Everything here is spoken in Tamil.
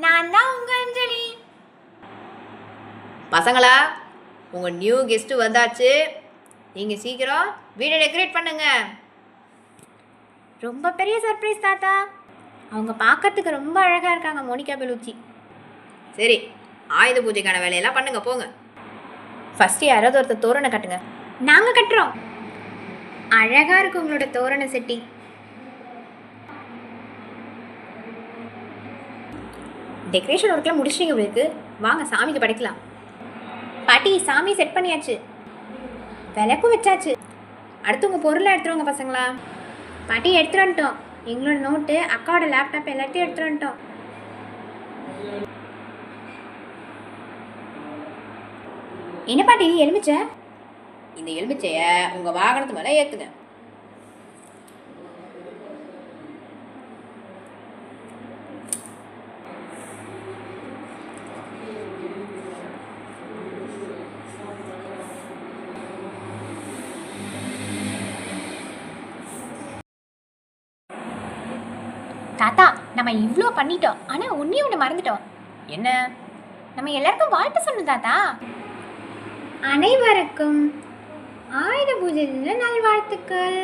நான் தான் உங்க அஞ்சலி. பசங்களா, உங்கள் நியூ கெஸ்ட்டு வந்தாச்சு. நீங்கள் சீக்கிரம் வீடை டெக்கரேட் பண்ணுங்க. ரொம்ப பெரிய சர்ப்ரைஸ் தாத்தா. அவங்க பார்க்கறதுக்கு ரொம்ப அழகாக இருக்காங்க, மோனிகா பெலூச்சி. சரி, ஆயுத பூஜைக்கான வேலையெல்லாம் பண்ணுங்க, போங்க. ஃபஸ்ட்டு யாராவது ஒருத்தர் தோரணை கட்டுங்க. நாங்கள் கட்டுறோம். அழகாக இருக்கு உங்களோட தோரணை செட்டி. டெக்கரேஷன் ஒர்க்லாம் முடிச்சிட்டீங்க உங்களுக்கு. வாங்க சாமிக்கு படைக்கலாம். பாட்டி, சாமி செட் பண்ணியாச்சு, விளக்கும் வச்சாச்சு. அடுத்து உங்கள் பொருளை எடுத்துருவாங்க பசங்களா. பாட்டி எடுத்துகிட்டு வந்துட்டோம். எங்களோட நோட்டு, அக்காவோட லேப்டாப் எல்லாத்தையும் எடுத்துகிட்டு வந்துட்டோம். என்ன பாட்டி எலுமிச்சை? இந்த எலுமிச்சையை உங்கள் வாகனத்து மேலே ஏற்றுங்க. தாத்தா, நம்ம இவ்வளோ பண்ணிட்டோம், ஆனால் ஒன்றே ஒன்று மறந்துட்டோம். என்ன? நம்ம எல்லாருக்கும் வாழ்த்து சொல்லணும் தாத்தா. அனைவருக்கும் ஆயுத பூஜை தின நல்வாழ்த்துக்கள்.